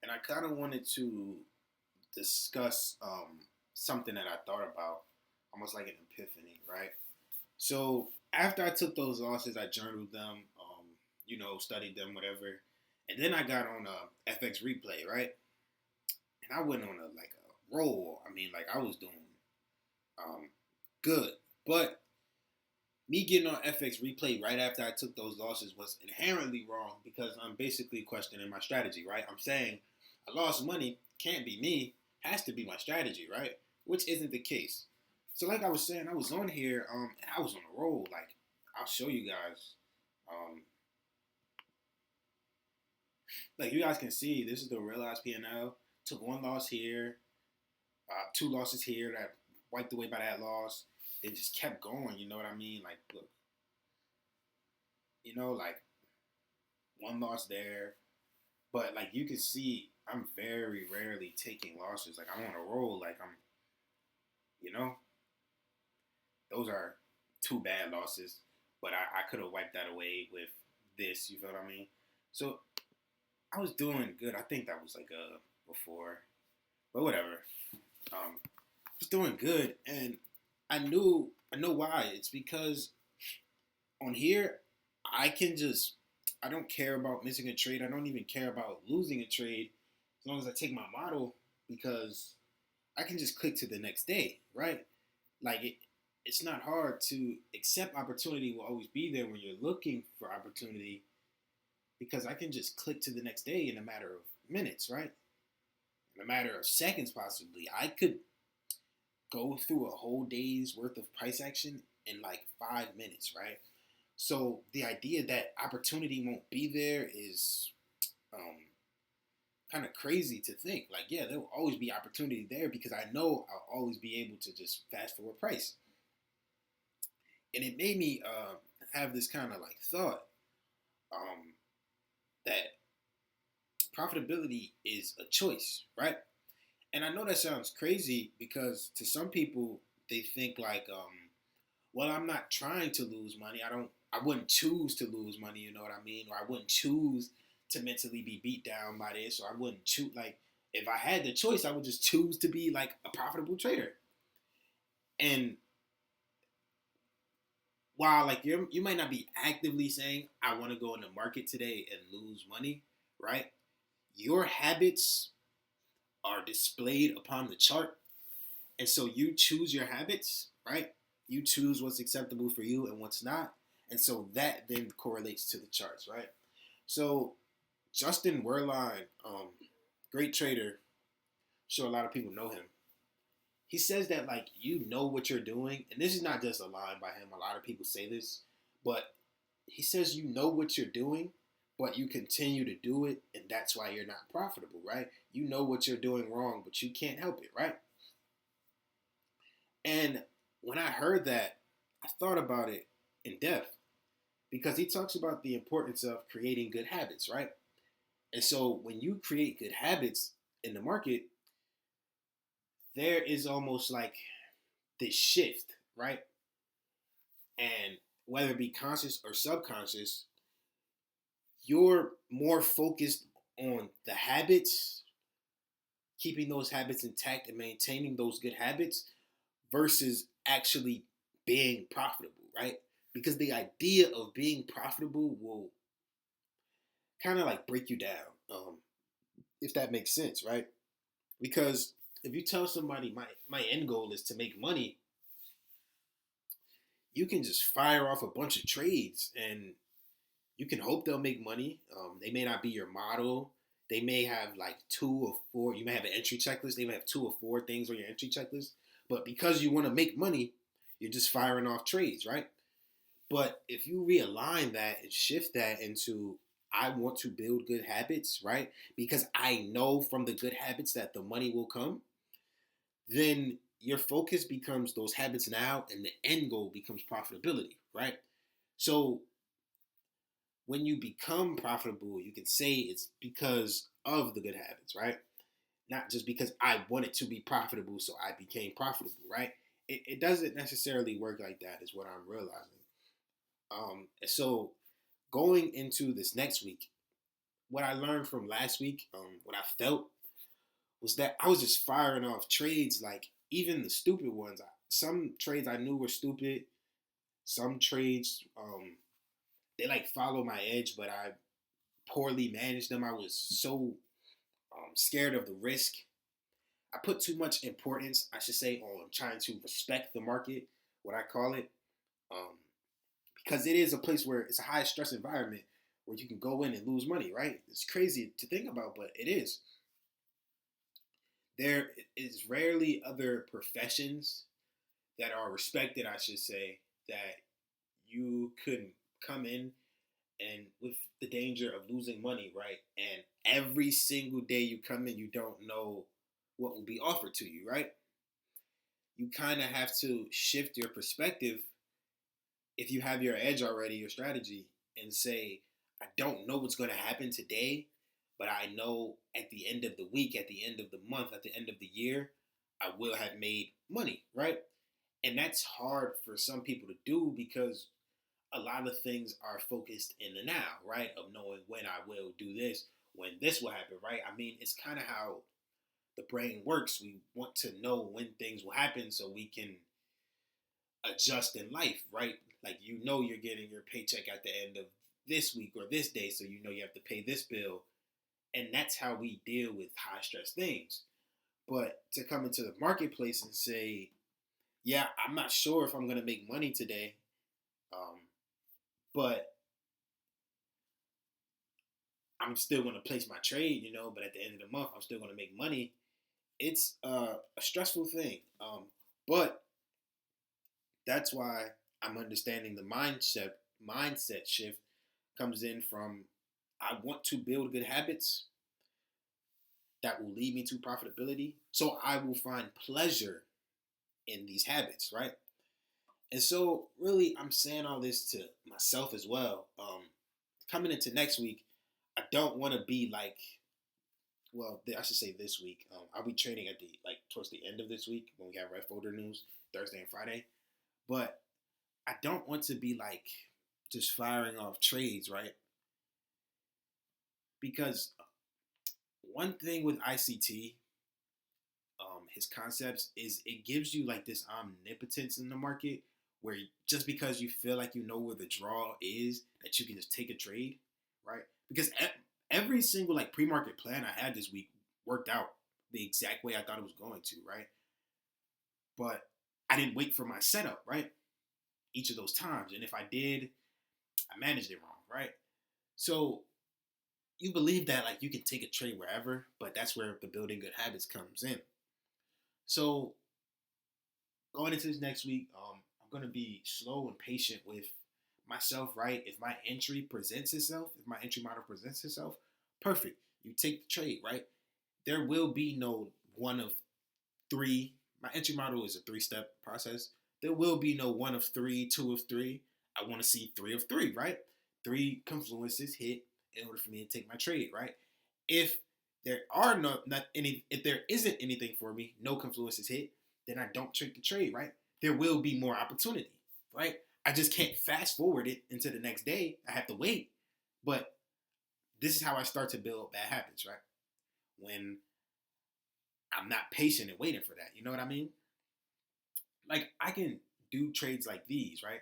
and I kind of wanted to discuss something that I thought about, almost like an epiphany, right? So after I took those losses, I journaled them, studied them, whatever, and then I got on FX replay, right? And I went on a roll. I mean, like I was doing um, good, but me getting on FX replay right after I took those losses was inherently wrong because I'm basically questioning my strategy, right? I'm saying I lost money, can't be me, has to be my strategy, right? Which isn't the case. So like I was saying, I was on here, and I was on a roll. Like I'll show you guys. Um, like you guys can see, this is the realized P&L. Took one loss here, two losses here that wiped away by that loss. They just kept going. You know what I mean? Like look, like one loss there. But like you can see, I'm very rarely taking losses. Like I'm on a roll. Like you know, those are two bad losses. But I could have wiped that away with this. You feel what I mean? So I was doing good. I think that was like before, but whatever. I was doing good, and I know why. It's because on here, I can just I don't care about missing a trade. I don't even care about losing a trade as long as I take my model because I can just click to the next day, right? Like it's not hard to accept opportunity will always be there when you're looking for opportunity because I can just click to the next day in a matter of minutes, right? In a matter of seconds, possibly. I could go through a whole day's worth of price action in like 5 minutes, right? So the idea that opportunity won't be there is um, kind of crazy to think. Like, yeah, there will always be opportunity there because I know I'll always be able to just fast forward price. And it made me have this kind of like thought um, that profitability is a choice, right? And I know that sounds crazy because to some people they think like, well, I'm not trying to lose money. I wouldn't choose to lose money. You know what I mean? Or I wouldn't choose to mentally be beat down by this. Or I wouldn't choose like if I had the choice, I would just choose to be like a profitable trader. And while like you might not be actively saying I want to go in the market today and lose money, right? Your habits are displayed upon the chart. And so you choose your habits, right? You choose what's acceptable for you and what's not. And so that then correlates to the charts, right? So Justin Werline, great trader, I'm sure a lot of people know him. He says that like you know what you're doing, and this is not just a line by him. A lot of people say this, but he says you know what you're doing, but you continue to do it, and that's why you're not profitable, right? You know what you're doing wrong, but you can't help it, right? And when I heard that, I thought about it in depth because he talks about the importance of creating good habits, right? And so when you create good habits in the market, there is almost like this shift, right? And whether it be conscious or subconscious, you're more focused on the habits, keeping those habits intact and maintaining those good habits versus actually being profitable, right? Because the idea of being profitable will kind of like break you down, if that makes sense, right? Because if you tell somebody my end goal is to make money, you can just fire off a bunch of trades and you can hope they'll make money. They may not be your model. They may have like two or four. You may have an entry checklist. They may have two or four things on your entry checklist. But because you want to make money, you're just firing off trades, right? But if you realign that and shift that into I want to build good habits, right? Because I know from the good habits that the money will come, then your focus becomes those habits now and the end goal becomes profitability, right? So when you become profitable, you can say it's because of the good habits, right? Not just because I wanted to be profitable, so I became profitable, right? It doesn't necessarily work like that, is what I'm realizing. So going into this next week, what I learned from last week, what I felt was that I was just firing off trades, like even the stupid ones. Some trades I knew were stupid. Some trades, they like follow my edge, but I poorly managed them. I was so scared of the risk. I put too much importance, I should say, on trying to respect the market, what I call it, um, because it is a place where it's a high stress environment where you can go in and lose money, right? It's crazy to think about, but it is. There is rarely other professions that are respected, I should say, that you could come in and with the danger of losing money, right? And every single day you come in, you don't know what will be offered to you, right? You kind of have to shift your perspective if you have your edge already, your strategy, and say, I don't know what's going to happen today, but I know at the end of the week, at the end of the month, at the end of the year, I will have made money, right? And that's hard for some people to do because a lot of things are focused in the now, right? Of knowing when I will do this, when this will happen, right? I mean, it's kind of how the brain works. We want to know when things will happen so we can adjust in life, right? Like you know you're getting your paycheck at the end of this week or this day, so you know you have to pay this bill. And that's how we deal with high stress things. But to come into the marketplace and say, yeah, I'm not sure if I'm going to make money today, um, but I'm still going to place my trade, but at the end of the month, I'm still going to make money. It's a stressful thing. But that's why I'm understanding the mindset shift comes in from I want to build good habits that will lead me to profitability. So I will find pleasure in these habits, right? And so really I'm saying all this to myself as well. Coming into next week, I don't want to be like, well, I should say this week. I'll be training at the like towards the end of this week when we have Red Folder News Thursday and Friday. But I don't want to be like just firing off trades, right? Because one thing with ICT, his concepts is it gives you like this omnipotence in the market where just because you feel like you know where the draw is, that you can just take a trade, right? Because every single like pre-market plan I had this week worked out the exact way I thought it was going to, right? But I didn't wait for my setup, right? Each of those times, and if I did, I managed it wrong, right? So you believe that like you can take a trade wherever, but that's where the building good habits comes in. So going into this next week, I'm gonna be slow and patient with myself, right? If my entry presents itself, if my entry model presents itself, perfect. You take the trade, right? There will be no one of three. My entry model is a three-step process. There will be no one of three, two of three. I want to see three of three, right? Three confluences hit in order for me to take my trade, right? If there are not any, if there isn't anything for me, no confluences hit, then I don't take the trade, right? There will be more opportunity, right? I just can't fast forward it into the next day. I have to wait. But this is how I start to build bad habits, right? When I'm not patient and waiting for that. You know what I mean? Like I can do trades like these, right?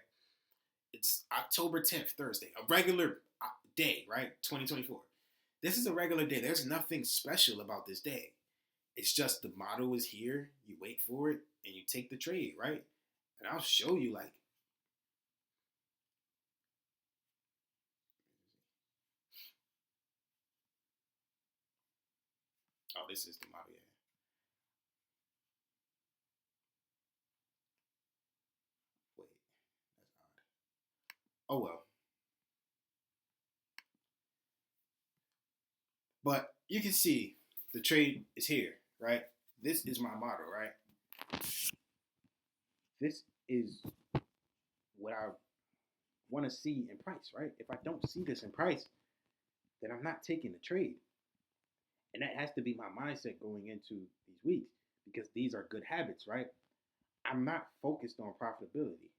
It's October 10th, Thursday, a regular day, right? 2024. This is a regular day. There's nothing special about this day. It's just the model is here. You wait for it and you take the trade, right? And I'll show you like, oh, this is the model. Yeah. Wait, that's odd. Oh well. But you can see the trade is here, right? This is my model, right? This is what I want to see in price, right? If I don't see this in price, then I'm not taking the trade. And that has to be my mindset going into these weeks because these are good habits, right? I'm not focused on profitability.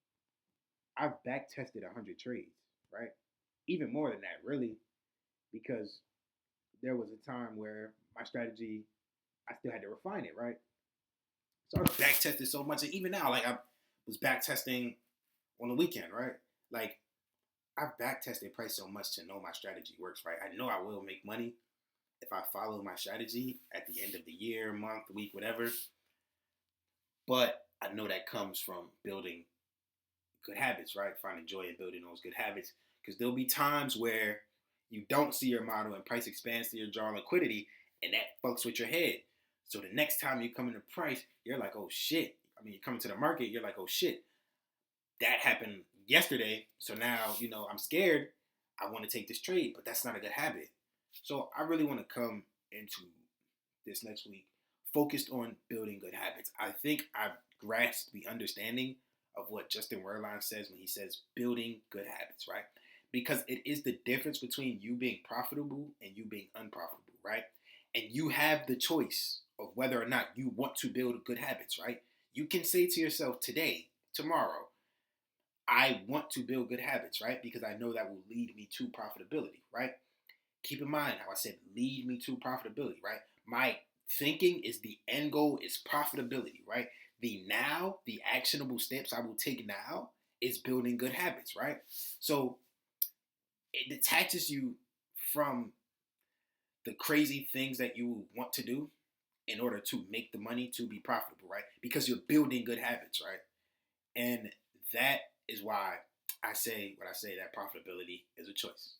I've back tested 100 trades, right? Even more than that, really, because there was a time where my strategy, I still had to refine it, right? So I was back tested so much, and even now, like I was back testing on the weekend, right? Like I've back tested price so much to know my strategy works, right? I know I will make money if I follow my strategy at the end of the year, month, week, whatever. But I know that comes from building good habits, right? Finding joy in building those good habits. Because there'll be times where you don't see your model and price expands to your draw liquidity, and that fucks with your head. So the next time you come into price, you're like, oh shit. I mean, you come into the market, you're like, oh shit, that happened yesterday. So now, I'm scared. I want to take this trade, but that's not a good habit. So I really want to come into this next week focused on building good habits. I think I've grasped the understanding of what Justin Werline says when he says building good habits, right? Because it is the difference between you being profitable and you being unprofitable, right? And you have the choice of whether or not you want to build good habits, right? You can say to yourself today, tomorrow, I want to build good habits, right? Because I know that will lead me to profitability, right? Keep in mind how I said lead me to profitability, right? My thinking is the end goal is profitability, right? The actionable steps I will take now is building good habits, right? So it detaches you from the crazy things that you want to do in order to make the money to be profitable, right? Because you're building good habits, right? And that is why I say what I say, that profitability is a choice.